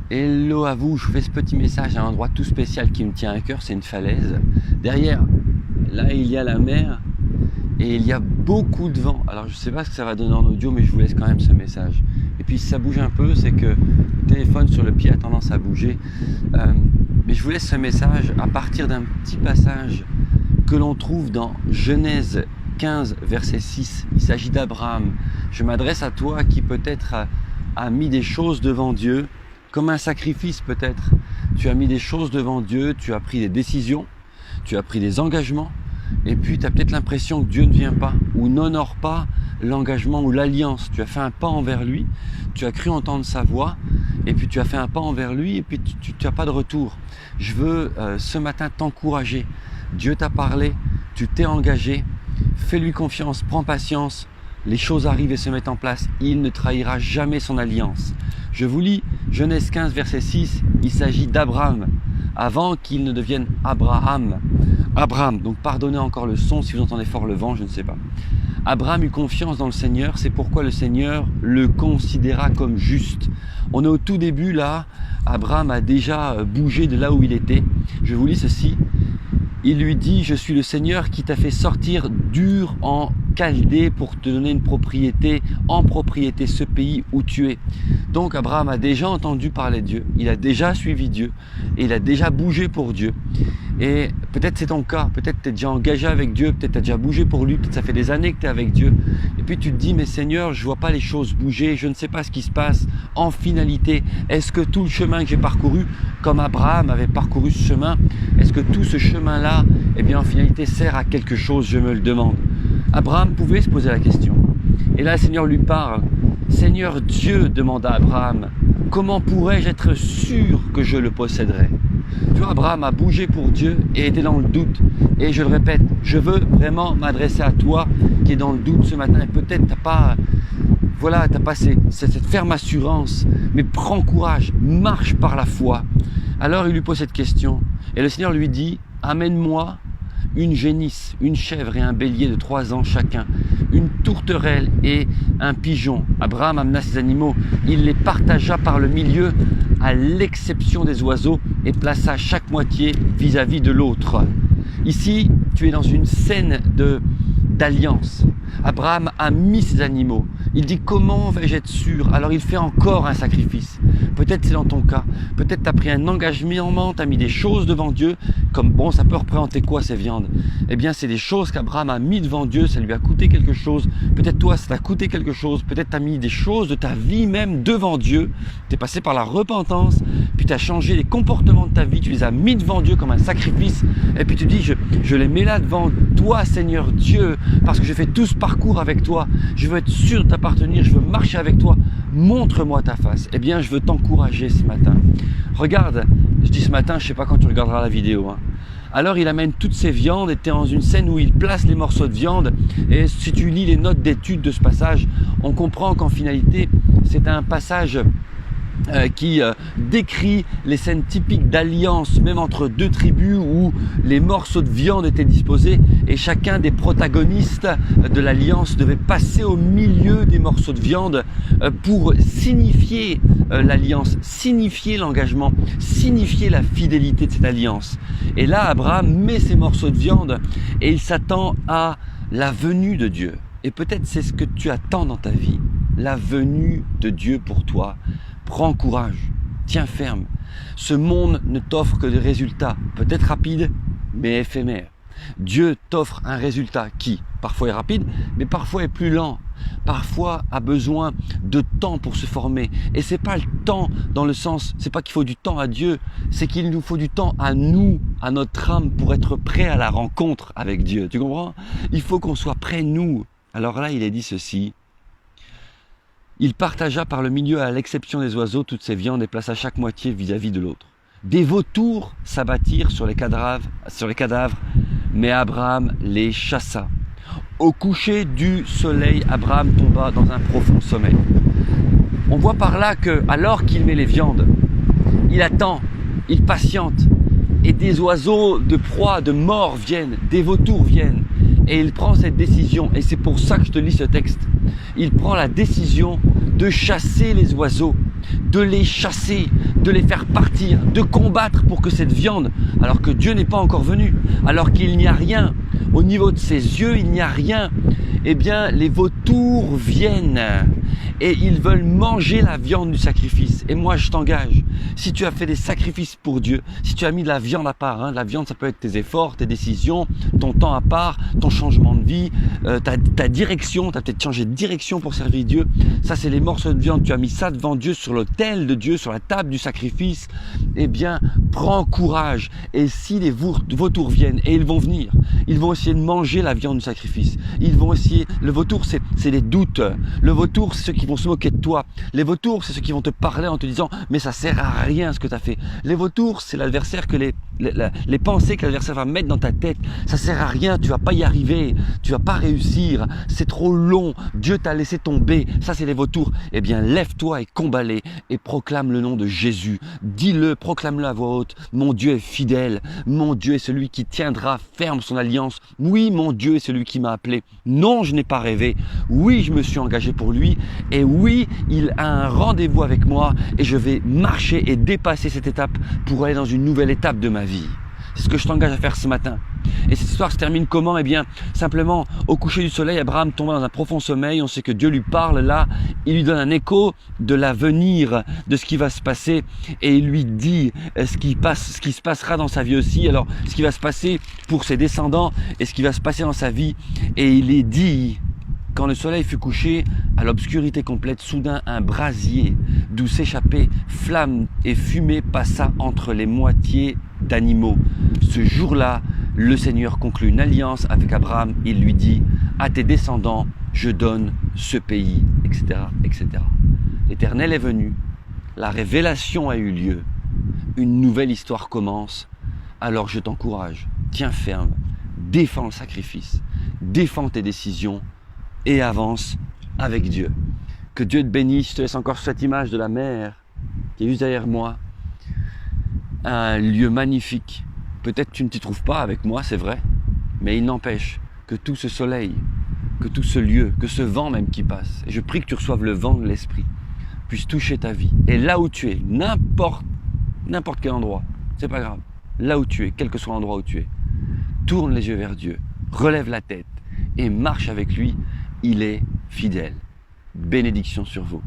Hello à vous, je fais ce petit message à un endroit tout spécial qui me tient à cœur, c'est une falaise. Derrière, là il y a la mer et il y a beaucoup de vent. Alors je ne sais pas ce que ça va donner en audio, mais je vous laisse quand même ce message. Et puis si ça bouge un peu, c'est que le téléphone sur le pied a tendance à bouger. Mais je vous laisse ce message à partir d'un petit passage que l'on trouve dans Genèse 15, verset 6. Il s'agit d'Abraham. Je m'adresse à toi qui peut-être a mis des choses devant Dieu, comme un sacrifice peut-être. Tu as mis des choses devant Dieu, tu as pris des décisions, tu as pris des engagements, et puis tu as peut-être l'impression que Dieu ne vient pas ou n'honore pas l'engagement ou l'alliance. Tu as fait un pas envers lui, tu as cru entendre sa voix, et puis tu as fait un pas envers lui, et puis tu n'as pas de retour. Je veux ce matin t'encourager. Dieu t'a parlé, tu t'es engagé, fais-lui confiance, prends patience. Les choses arrivent et se mettent en place. Il ne trahira jamais son alliance. Je vous lis Genèse 15, verset 6. Il s'agit d'Abraham, avant qu'il ne devienne Abraham. Abraham, donc pardonnez encore le son si vous entendez fort le vent, je ne sais pas. Abraham eut confiance dans le Seigneur, c'est pourquoi le Seigneur le considéra comme juste. On est au tout début là, Abraham a déjà bougé de là où il était. Je vous lis ceci. Il lui dit, je suis le Seigneur qui t'a fait sortir d'Ur en Chaldée pour te donner une propriété, en propriété ce pays où tu es. Donc Abraham a déjà entendu parler de Dieu, il a déjà suivi Dieu et il a déjà bougé pour Dieu. Et peut-être c'est ton cas, peut-être tu es déjà engagé avec Dieu, peut-être tu as déjà bougé pour lui, peut-être ça fait des années que tu es avec Dieu. Et puis tu te dis, mais Seigneur, je ne vois pas les choses bouger, je ne sais pas ce qui se passe. En finalité, est-ce que tout le chemin que j'ai parcouru, comme Abraham avait parcouru ce chemin, est-ce que tout ce chemin-là, eh bien en finalité sert à quelque chose, je me le demande. Abraham pouvait se poser la question. Et là, le Seigneur lui parle. Seigneur Dieu, demanda Abraham, comment pourrais-je être sûr que je le posséderai? Tu vois, Abraham a bougé pour Dieu et était dans le doute. Et je le répète, je veux vraiment m'adresser à toi qui est dans le doute ce matin. Et peut-être tu n'as pas cette ferme assurance, mais prends courage, marche par la foi. Alors il lui pose cette question. Et le Seigneur lui dit, amène-moi une génisse, une chèvre et un bélier de 3 ans chacun, une tourterelle et un pigeon. Abraham amena ces animaux, il les partagea par le milieu à l'exception des oiseaux et plaça chaque moitié vis-à-vis de l'autre. Ici, tu es dans une scène d'alliance. Abraham a mis ses animaux. Il dit, comment vais-je être sûr? Alors il fait encore un sacrifice. Peut-être c'est dans ton cas. Peut-être tu as pris un engagement, tu as mis des choses devant Dieu. Comme bon, ça peut représenter quoi ces viandes? Eh bien, c'est des choses qu'Abraham a mis devant Dieu. Ça lui a coûté quelque chose. Peut-être toi, ça t'a coûté quelque chose. Peut-être tu as mis des choses de ta vie même devant Dieu. Tu es passé par la repentance. Puis tu as changé les comportements de ta vie. Tu les as mis devant Dieu comme un sacrifice. Et puis tu dis, je les mets là devant toi, Seigneur Dieu, parce que je fais tout ce parcours avec toi. Je veux être sûr de t'appartenir. Je veux marcher avec toi. Montre-moi ta face. Eh bien, je veux t'encourager ce matin. Regarde, je dis ce matin, je ne sais pas quand tu regarderas la vidéo. Alors, il amène toutes ces viandes et tu es dans une scène où il place les morceaux de viande. Et si tu lis les notes d'étude de ce passage, on comprend qu'en finalité, c'est un passage qui décrit les scènes typiques d'alliance, même entre deux tribus où les morceaux de viande étaient disposés et chacun des protagonistes de l'alliance devait passer au milieu des morceaux de viande pour signifier l'alliance, signifier l'engagement, signifier la fidélité de cette alliance. Et là, Abraham met ces morceaux de viande et il s'attend à la venue de Dieu. Et peut-être c'est ce que tu attends dans ta vie, la venue de Dieu pour toi. Prends courage, tiens ferme. Ce monde ne t'offre que des résultats, peut-être rapides, mais éphémères. Dieu t'offre un résultat qui, parfois est rapide, mais parfois est plus lent. Parfois a besoin de temps pour se former. Et c'est pas le temps dans le sens, c'est pas qu'il faut du temps à Dieu, c'est qu'il nous faut du temps à nous, à notre âme, pour être prêt à la rencontre avec Dieu. Tu comprends? Il faut qu'on soit prêt nous. Alors là, il est dit ceci. Il partagea par le milieu, à l'exception des oiseaux, toutes ces viandes et plaça chaque moitié vis-à-vis de l'autre. Des vautours s'abattirent sur les cadavres, mais Abraham les chassa. Au coucher du soleil, Abraham tomba dans un profond sommeil. On voit par là que, alors qu'il met les viandes, il attend, il patiente, et des oiseaux de proie, de mort viennent, des vautours viennent. Et il prend cette décision, et c'est pour ça que je te lis ce texte. Il prend la décision de chasser les oiseaux. de les chasser, de les faire partir, de combattre pour que cette viande, alors que Dieu n'est pas encore venu, alors qu'il n'y a rien, au niveau de ses yeux, il n'y a rien, eh bien les vautours viennent et ils veulent manger la viande du sacrifice. Et moi je t'engage, si tu as fait des sacrifices pour Dieu, si tu as mis de la viande à part, la viande ça peut être tes efforts, tes décisions, ton temps à part, ton changement de vie, ta direction, tu as peut-être changé de direction pour servir Dieu, ça c'est les morceaux de viande, tu as mis ça devant Dieu, sur l'autel de Dieu, sur la table du sacrifice, eh bien prends courage. Et si les vautours viennent, et ils vont venir, ils vont essayer de manger la viande du sacrifice, ils vont essayer, le vautour c'est les doutes, le vautour c'est ceux qui vont se moquer de toi, les vautours c'est ceux qui vont te parler en te disant mais ça sert à rien ce que tu as fait, les vautours c'est l'adversaire, que les pensées que l'adversaire va mettre dans ta tête, ça sert à rien, tu vas pas y arriver, tu vas pas réussir, c'est trop long, Dieu t'a laissé tomber, ça c'est les vautours. Eh bien lève-toi et combat-les et proclame le nom de Jésus, dis-le, proclame-le à voix haute, mon Dieu est fidèle, mon Dieu est celui qui tiendra ferme son alliance, oui mon Dieu est celui qui m'a appelé, non je n'ai pas rêvé, oui je me suis engagé pour lui, et oui il a un rendez-vous avec moi et je vais marcher et dépasser cette étape pour aller dans une nouvelle étape de ma vie. C'est ce que je t'engage à faire ce matin. Et cette histoire se termine comment? Eh bien, simplement, au coucher du soleil, Abraham tombe dans un profond sommeil. On sait que Dieu lui parle là. Il lui donne un écho de l'avenir, de ce qui va se passer. Et il lui dit ce qui se passera dans sa vie aussi. Alors, ce qui va se passer pour ses descendants et ce qui va se passer dans sa vie. Et il est dit, quand le soleil fut couché, à l'obscurité complète, soudain un brasier d'où s'échappaient flammes et fumée passa entre les moitiés d'animaux. Ce jour-là, le Seigneur conclut une alliance avec Abraham. Il lui dit, à tes descendants, je donne ce pays, etc., etc. L'Éternel est venu, la révélation a eu lieu, une nouvelle histoire commence. Alors je t'encourage, tiens ferme, défends le sacrifice, défends tes décisions et avance avec Dieu. Que Dieu te bénisse. Je te laisse encore cette image de la mer qui est juste derrière moi. Un lieu magnifique. Peut-être tu ne t'y trouves pas avec moi, c'est vrai, mais il n'empêche que tout ce soleil, que tout ce lieu, que ce vent même qui passe, et je prie que tu reçoives le vent de l'Esprit, puisse toucher ta vie. Et là où tu es, n'importe quel endroit, c'est pas grave, là où tu es, quel que soit l'endroit où tu es, tourne les yeux vers Dieu, relève la tête et marche avec lui. Il est fidèle. Bénédiction sur vous.